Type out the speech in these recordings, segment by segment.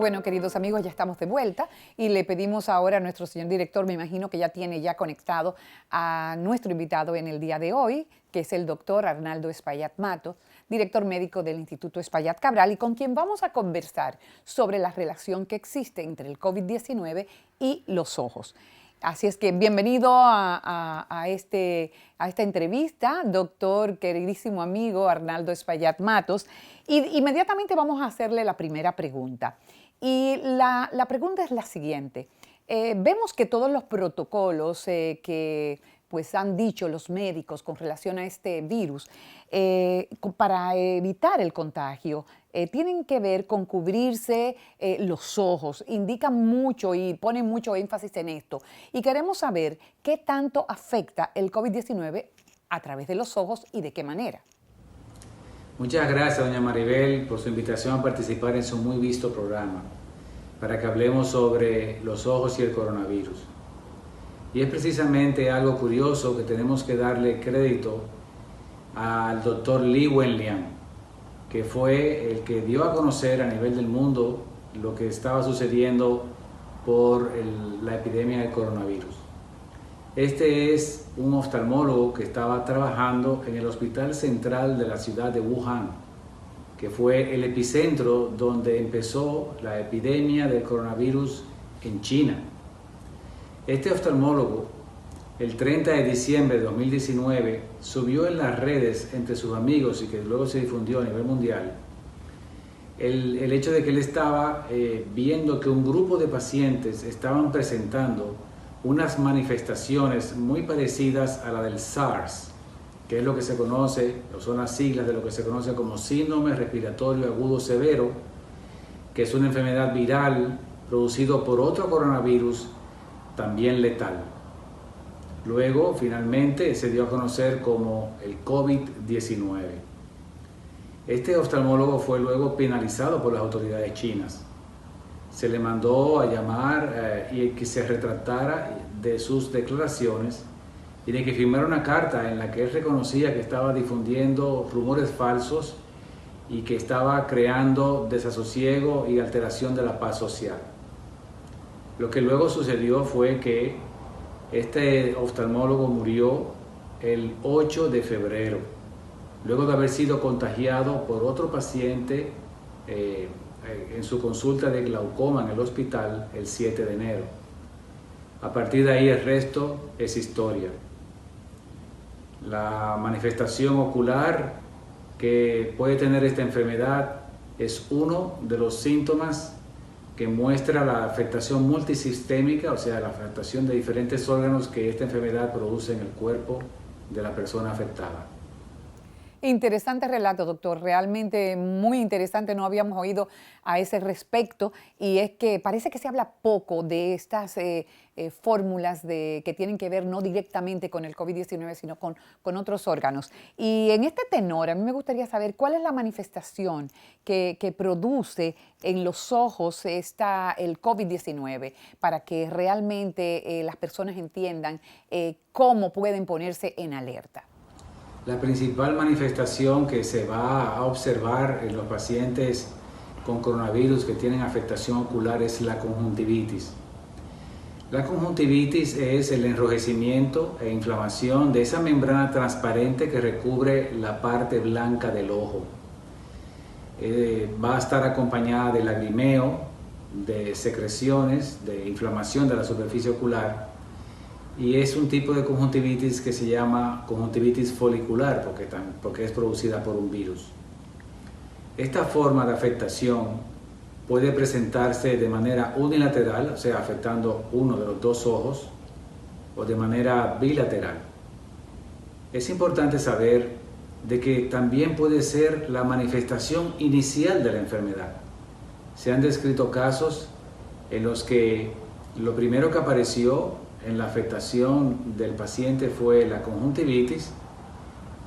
Bueno, queridos amigos, ya estamos de vuelta y le pedimos ahora a nuestro señor director, me imagino que ya tiene conectado a nuestro invitado en el día de hoy, que es el doctor Arnaldo Espaillat Matos, director médico del Instituto Espaillat Cabral, y con quien vamos a conversar sobre la relación que existe entre el COVID-19 y los ojos. Así es que bienvenido a esta entrevista, doctor, queridísimo amigo Arnaldo Espaillat Matos. Y inmediatamente vamos a hacerle la primera pregunta. Y la pregunta es la siguiente. Vemos que todos los protocolos que pues han dicho los médicos con relación a este virus para evitar el contagio tienen que ver con cubrirse los ojos, indican mucho y ponen mucho énfasis en esto. Y queremos saber qué tanto afecta el COVID-19 a través de los ojos y de qué manera. Muchas gracias, doña Maribel, por su invitación a participar en su muy visto programa, para que hablemos sobre los ojos y el coronavirus. Y es precisamente algo curioso que tenemos que darle crédito al doctor Li Wenliang, que fue el que dio a conocer a nivel del mundo lo que estaba sucediendo por la epidemia del coronavirus. Este es un oftalmólogo que estaba trabajando en el Hospital Central de la ciudad de Wuhan, que fue el epicentro donde empezó la epidemia del coronavirus en China. Este oftalmólogo, el 30 de diciembre de 2019, subió en las redes entre sus amigos y que luego se difundió a nivel mundial, el hecho de que él estaba viendo que un grupo de pacientes estaban presentando unas manifestaciones muy parecidas a la del SARS, que es lo que se conoce, o son las siglas de lo que se conoce como síndrome respiratorio agudo severo, que es una enfermedad viral producido por otro coronavirus también letal. Luego, finalmente, se dio a conocer como el COVID-19. Este oftalmólogo fue luego penalizado por las autoridades chinas. Se le mandó a llamar y que se retractara de sus declaraciones y de que firmara una carta en la que él reconocía que estaba difundiendo rumores falsos y que estaba creando desasosiego y alteración de la paz social. Lo que luego sucedió fue que este oftalmólogo murió el 8 de febrero, luego de haber sido contagiado por otro paciente en su consulta de glaucoma en el hospital el 7 de enero. A partir de ahí el resto es historia. La manifestación ocular que puede tener esta enfermedad es uno de los síntomas que muestra la afectación multisistémica, o sea, la afectación de diferentes órganos que esta enfermedad produce en el cuerpo de la persona afectada. Interesante relato, doctor, realmente muy interesante, no habíamos oído a ese respecto y es que parece que se habla poco de estas fórmulas que tienen que ver no directamente con el COVID-19, sino con otros órganos. Y en este tenor, a mí me gustaría saber cuál es la manifestación que produce en los ojos el COVID-19 para que realmente las personas entiendan cómo pueden ponerse en alerta. La principal manifestación que se va a observar en los pacientes con coronavirus que tienen afectación ocular es la conjuntivitis. La conjuntivitis es el enrojecimiento e inflamación de esa membrana transparente que recubre la parte blanca del ojo. Va a estar acompañada de lagrimeo, de secreciones, de inflamación de la superficie ocular. Y es un tipo de conjuntivitis que se llama conjuntivitis folicular porque es producida por un virus. Esta forma de afectación puede presentarse de manera unilateral, o sea, afectando uno de los dos ojos, o de manera bilateral. Es importante saber de que también puede ser la manifestación inicial de la enfermedad. Se han descrito casos en los que lo primero que apareció en la afectación del paciente fue la conjuntivitis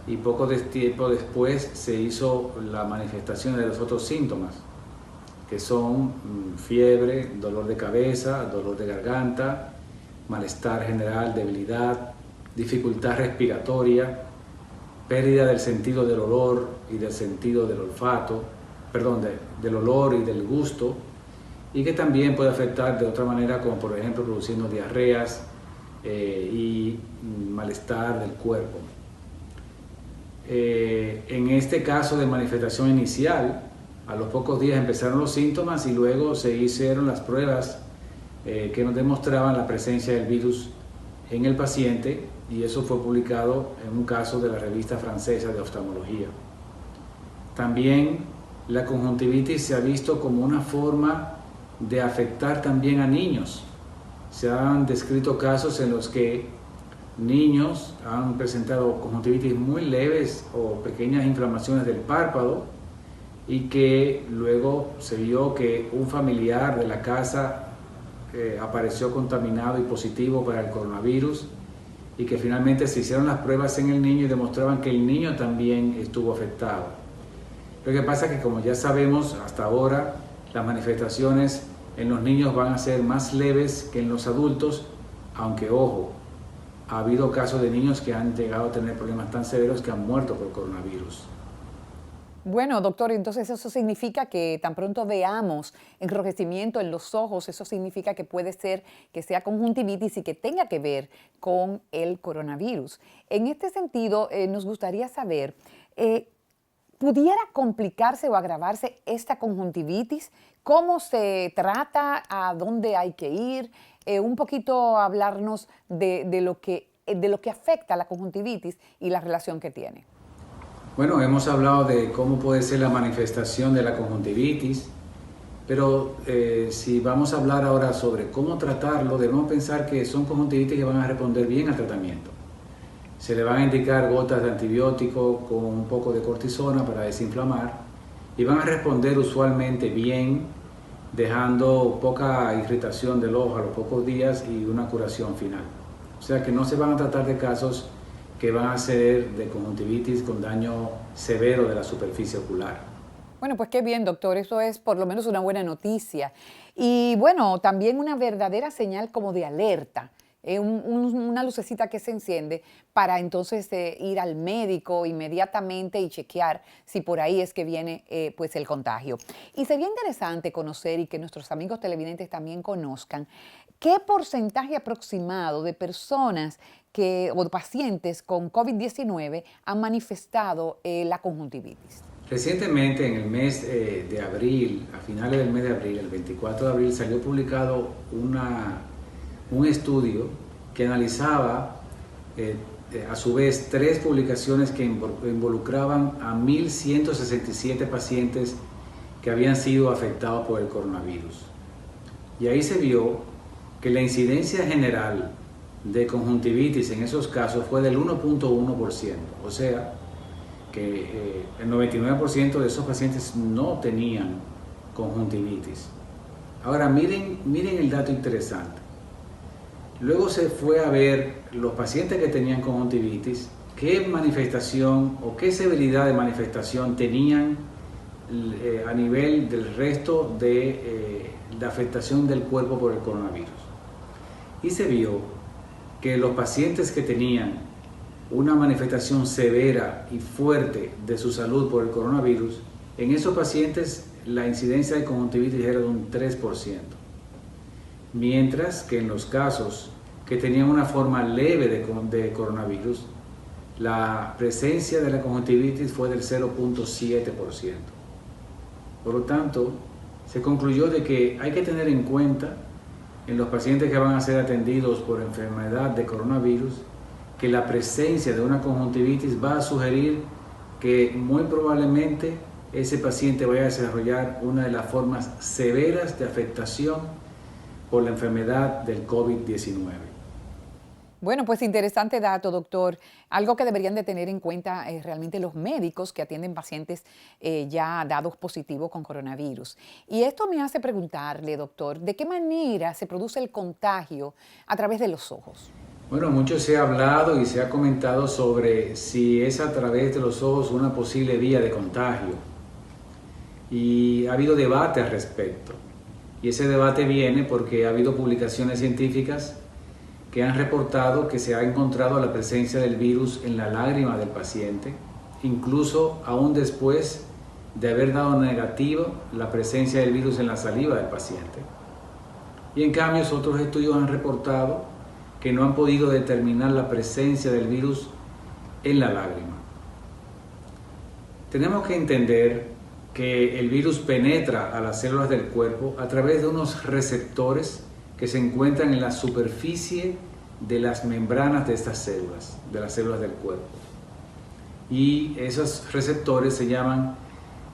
y poco tiempo después se hizo la manifestación de los otros síntomas, que son fiebre, dolor de cabeza, dolor de garganta, malestar general, debilidad, dificultad respiratoria, pérdida del sentido del olor y del sentido del olfato, del olor y del gusto, y que también puede afectar de otra manera, como por ejemplo produciendo diarreas y malestar del cuerpo. En este caso de manifestación inicial, a los pocos días empezaron los síntomas y luego se hicieron las pruebas que nos demostraban la presencia del virus en el paciente, y eso fue publicado en un caso de la revista francesa de oftalmología. También la conjuntivitis se ha visto como una forma de afectar también a niños. Se han descrito casos en los que niños han presentado conjuntivitis muy leves o pequeñas inflamaciones del párpado, y que luego se vio que un familiar de la casa apareció contaminado y positivo para el coronavirus, y que finalmente se hicieron las pruebas en el niño y demostraban que el niño también estuvo afectado. Lo que pasa es que, como ya sabemos hasta ahora, las manifestaciones en los niños van a ser más leves que en los adultos, aunque ojo, ha habido casos de niños que han llegado a tener problemas tan severos que han muerto por coronavirus. Bueno, doctor, entonces eso significa que tan pronto veamos enrojecimiento en los ojos, eso significa que puede ser que sea conjuntivitis y que tenga que ver con el coronavirus. En este sentido, nos gustaría saber, ¿pudiera complicarse o agravarse esta conjuntivitis? ¿Cómo se trata? ¿A dónde hay que ir? Un poquito hablarnos de lo que afecta a la conjuntivitis y la relación que tiene. Bueno, hemos hablado de cómo puede ser la manifestación de la conjuntivitis, pero si vamos a hablar ahora sobre cómo tratarlo, debemos pensar que son conjuntivitis que van a responder bien al tratamiento. Se le van a indicar gotas de antibiótico con un poco de cortisona para desinflamar, y van a responder usualmente bien, dejando poca irritación del ojo a los pocos días y una curación final. O sea que no se van a tratar de casos que van a ser de conjuntivitis con daño severo de la superficie ocular. Bueno, pues qué bien, doctor. Eso es por lo menos una buena noticia. Y bueno, también una verdadera señal como de alerta. Una lucecita que se enciende para entonces ir al médico inmediatamente y chequear si por ahí es que viene pues el contagio. Y sería interesante conocer, y que nuestros amigos televidentes también conozcan, qué porcentaje aproximado de personas o de pacientes con COVID-19 han manifestado la conjuntivitis. Recientemente, en el mes de abril, a finales del mes de abril, el 24 de abril, salió publicado un estudio que analizaba a su vez 3 publicaciones que involucraban a 1.167 pacientes que habían sido afectados por el coronavirus. Y ahí se vio que la incidencia general de conjuntivitis en esos casos fue del 1.1%, o sea que el 99% de esos pacientes no tenían conjuntivitis. Ahora miren el dato interesante. Luego se fue a ver los pacientes que tenían conjuntivitis, qué manifestación o qué severidad de manifestación tenían a nivel del resto de la afectación del cuerpo por el coronavirus. Y se vio que los pacientes que tenían una manifestación severa y fuerte de su salud por el coronavirus, en esos pacientes la incidencia de conjuntivitis era de un 3%. Mientras que en los casos que tenían una forma leve de coronavirus, la presencia de la conjuntivitis fue del 0.7%. Por lo tanto, se concluyó de que hay que tener en cuenta en los pacientes que van a ser atendidos por enfermedad de coronavirus, que la presencia de una conjuntivitis va a sugerir que muy probablemente ese paciente vaya a desarrollar una de las formas severas de afectación por la enfermedad del COVID-19. Bueno, pues interesante dato, doctor. Algo que deberían de tener en cuenta realmente los médicos que atienden pacientes ya dados positivos con coronavirus. Y esto me hace preguntarle, doctor, ¿de qué manera se produce el contagio a través de los ojos? Bueno, mucho se ha hablado y se ha comentado sobre si es a través de los ojos una posible vía de contagio. Y ha habido debate al respecto. Y ese debate viene porque ha habido publicaciones científicas que han reportado que se ha encontrado la presencia del virus en la lágrima del paciente, incluso aún después de haber dado negativo la presencia del virus en la saliva del paciente. Y en cambio, otros estudios han reportado que no han podido determinar la presencia del virus en la lágrima. Tenemos que entender que el virus penetra a las células del cuerpo a través de unos receptores que se encuentran en la superficie de las membranas de estas células, de las células del cuerpo. Y esos receptores se llaman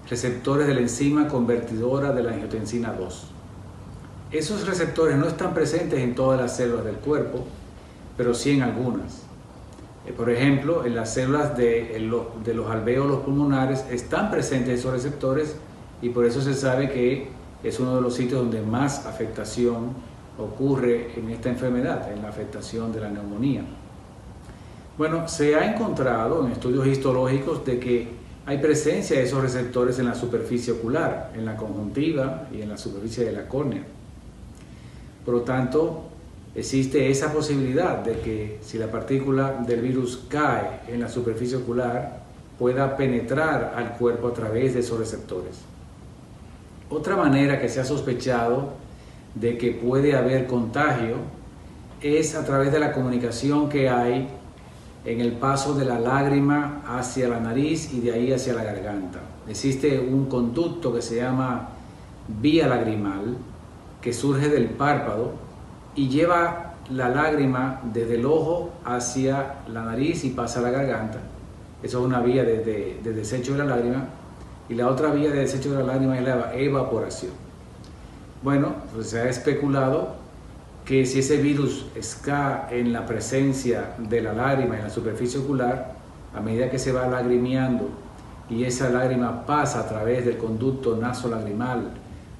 receptores de la enzima convertidora de la angiotensina 2. Esos receptores no están presentes en todas las células del cuerpo, pero sí en algunas. Por ejemplo, en las células de los alvéolos pulmonares están presentes esos receptores y por eso se sabe que es uno de los sitios donde más afectación ocurre en esta enfermedad, en la afectación de la neumonía. Bueno, se ha encontrado en estudios histológicos de que hay presencia de esos receptores en la superficie ocular, en la conjuntiva y en la superficie de la córnea. Por lo tanto, existe esa posibilidad de que si la partícula del virus cae en la superficie ocular, pueda penetrar al cuerpo a través de esos receptores. Otra manera que se ha sospechado de que puede haber contagio es a través de la comunicación que hay en el paso de la lágrima hacia la nariz y de ahí hacia la garganta. Existe un conducto que se llama vía lagrimal que surge del párpado y lleva la lágrima desde el ojo hacia la nariz y pasa a la garganta. Eso es una vía de desecho de la lágrima. Y la otra vía de desecho de la lágrima es la evaporación. Bueno, pues se ha especulado que si ese virus está en la presencia de la lágrima en la superficie ocular, a medida que se va lagrimeando y esa lágrima pasa a través del conducto nasolagrimal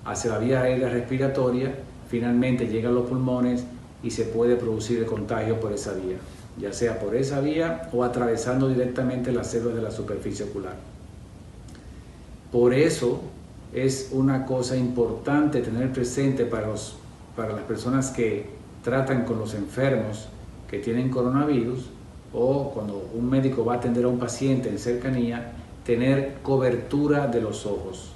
hacia la vía aérea respiratoria, finalmente llega a los pulmones y se puede producir el contagio por esa vía, ya sea por esa vía o atravesando directamente las células de la superficie ocular. Por eso es una cosa importante tener presente para las personas que tratan con los enfermos que tienen coronavirus o cuando un médico va a atender a un paciente en cercanía, tener cobertura de los ojos,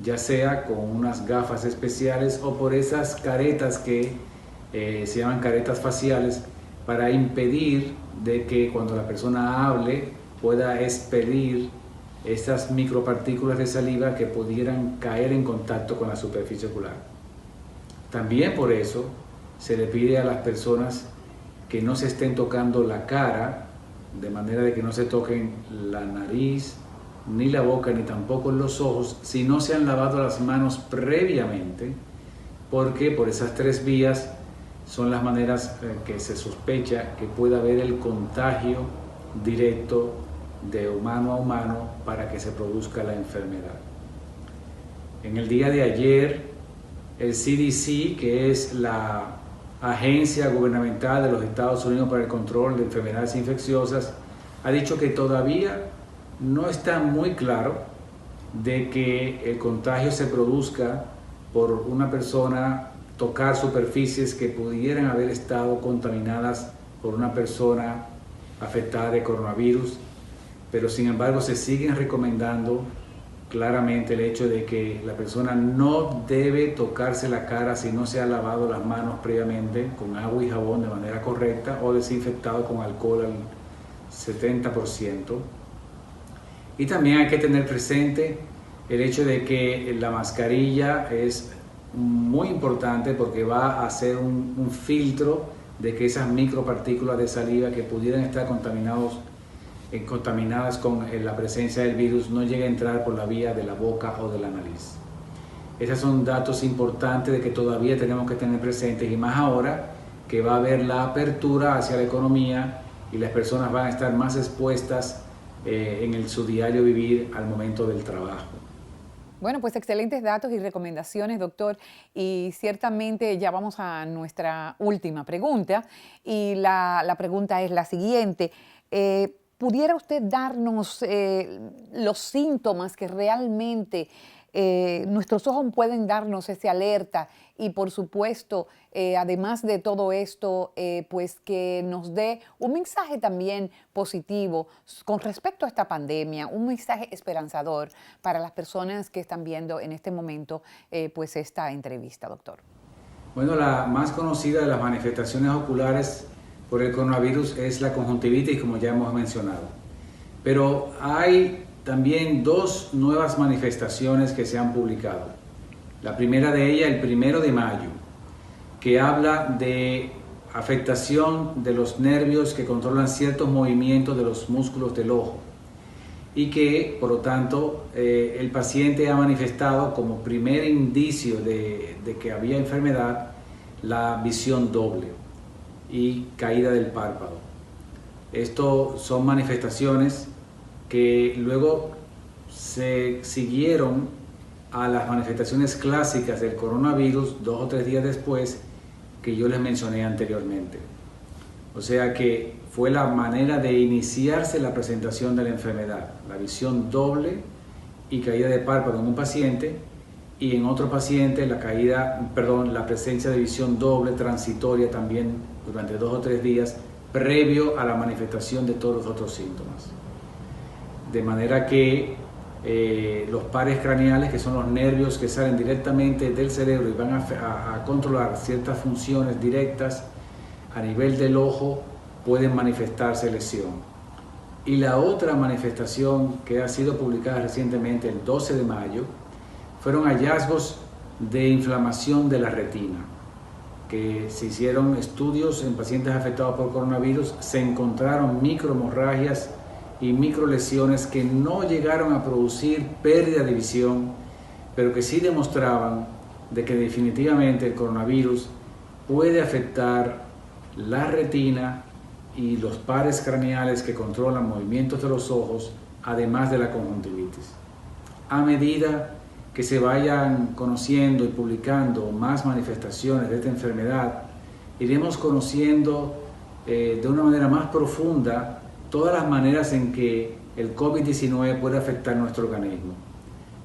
ya sea con unas gafas especiales o por esas caretas que se llaman caretas faciales para impedir de que cuando la persona hable pueda expedir estas micropartículas de saliva que pudieran caer en contacto con la superficie ocular. También por eso se le pide a las personas que no se estén tocando la cara, de manera de que no se toquen la nariz, ni la boca, ni tampoco los ojos, si no se han lavado las manos previamente, porque por esas tres vías son las maneras que se sospecha que pueda haber el contagio directo de humano a humano para que se produzca la enfermedad. En el día de ayer, el CDC, que es la agencia gubernamental de los Estados Unidos para el control de enfermedades infecciosas, ha dicho que todavía no está muy claro de que el contagio se produzca por una persona tocar superficies que pudieran haber estado contaminadas por una persona afectada de coronavirus, pero sin embargo se siguen recomendando claramente el hecho de que la persona no debe tocarse la cara si no se ha lavado las manos previamente con agua y jabón de manera correcta o desinfectado con alcohol al 70%. Y también hay que tener presente el hecho de que la mascarilla es muy importante porque va a hacer un filtro de que esas micropartículas de saliva que pudieran estar contaminadas con la presencia del virus no llegue a entrar por la vía de la boca o de la nariz. Esos son datos importantes de que todavía tenemos que tener presentes y más ahora que va a haber la apertura hacia la economía y las personas van a estar más expuestas en su diario vivir al momento del trabajo. Bueno, pues excelentes datos y recomendaciones, doctor. Y ciertamente ya vamos a nuestra última pregunta. Y la pregunta es la siguiente. ¿Pudiera usted darnos los síntomas que realmente nuestros ojos pueden darnos esa alerta y por supuesto, además de todo esto, pues que nos dé un mensaje también positivo con respecto a esta pandemia, un mensaje esperanzador para las personas que están viendo en este momento pues esta entrevista, doctor. Bueno, la más conocida de las manifestaciones oculares por el coronavirus es la conjuntivitis, como ya hemos mencionado. Pero hay también dos nuevas manifestaciones que se han publicado. La primera de ellas, el 1 de mayo, que habla de afectación de los nervios que controlan ciertos movimientos de los músculos del ojo y que, por lo tanto, el paciente ha manifestado como primer indicio de que había enfermedad la visión doble y caída del párpado. Esto son manifestaciones que luego se siguieron a las manifestaciones clásicas del coronavirus 2 o 3 días después que yo les mencioné anteriormente. O sea que fue la manera de iniciarse la presentación de la enfermedad, la visión doble y caída de párpado en un paciente, y en otro paciente la presencia de visión doble transitoria también durante 2 o 3 días previo a la manifestación de todos los otros síntomas. De manera que los pares craneales, que son los nervios que salen directamente del cerebro y van a controlar ciertas funciones directas a nivel del ojo, pueden manifestarse lesión. Y la otra manifestación que ha sido publicada recientemente, el 12 de mayo, fueron hallazgos de inflamación de la retina, que se hicieron estudios en pacientes afectados por coronavirus, se encontraron microhemorragias y microlesiones que no llegaron a producir pérdida de visión, pero que sí demostraban de que definitivamente el coronavirus puede afectar la retina y los pares craneales que controlan movimientos de los ojos, además de la conjuntivitis. A medida que se vayan conociendo y publicando más manifestaciones de esta enfermedad, iremos conociendo de una manera más profunda todas las maneras en que el COVID-19 puede afectar nuestro organismo.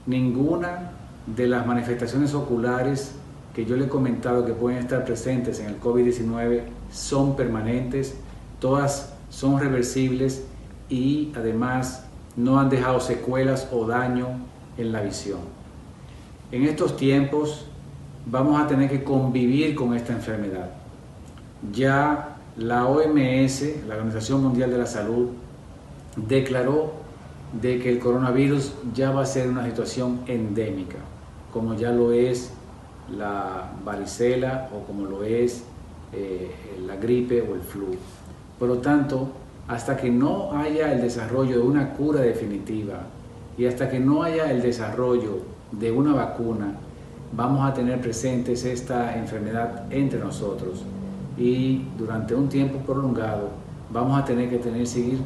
Ninguna de las manifestaciones oculares que yo le he comentado que pueden estar presentes en el COVID-19 son permanentes, todas son reversibles y además no han dejado secuelas o daño en la visión. En estos tiempos vamos a tener que convivir con esta enfermedad. Ya la OMS, la Organización Mundial de la Salud, declaró de que el coronavirus ya va a ser una situación endémica, como ya lo es la varicela o como lo es la gripe o el flu. Por lo tanto, hasta que no haya el desarrollo de una cura definitiva y hasta que no haya el desarrollo de una vacuna, vamos a tener presentes esta enfermedad entre nosotros y durante un tiempo prolongado vamos a tener que seguir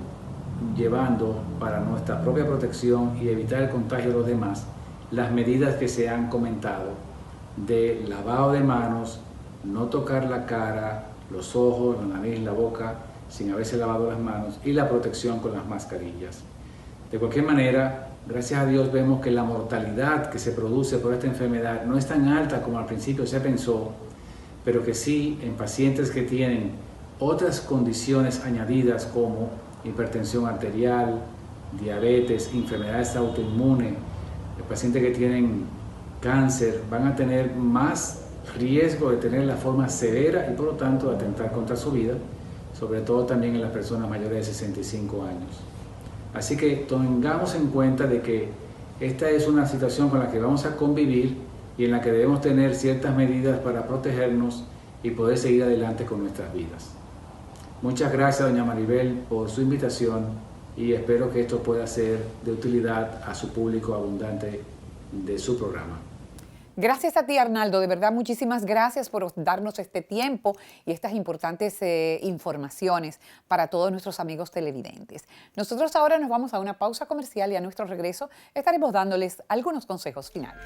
llevando para nuestra propia protección y evitar el contagio de los demás las medidas que se han comentado de lavado de manos, no tocar la cara, los ojos, la nariz, la boca sin haberse lavado las manos y la protección con las mascarillas. De cualquier manera, gracias a Dios vemos que la mortalidad que se produce por esta enfermedad no es tan alta como al principio se pensó, pero que sí en pacientes que tienen otras condiciones añadidas como hipertensión arterial, diabetes, enfermedades autoinmunes, pacientes que tienen cáncer van a tener más riesgo de tener la forma severa y por lo tanto de atentar contra su vida, sobre todo también en las personas mayores de 65 años. Así que tengamos en cuenta de que esta es una situación con la que vamos a convivir y en la que debemos tener ciertas medidas para protegernos y poder seguir adelante con nuestras vidas. Muchas gracias, doña Maribel, por su invitación y espero que esto pueda ser de utilidad a su público abundante de su programa. Gracias a ti, Arnaldo. De verdad, muchísimas gracias por darnos este tiempo y estas importantes informaciones para todos nuestros amigos televidentes. Nosotros ahora nos vamos a una pausa comercial y a nuestro regreso estaremos dándoles algunos consejos finales.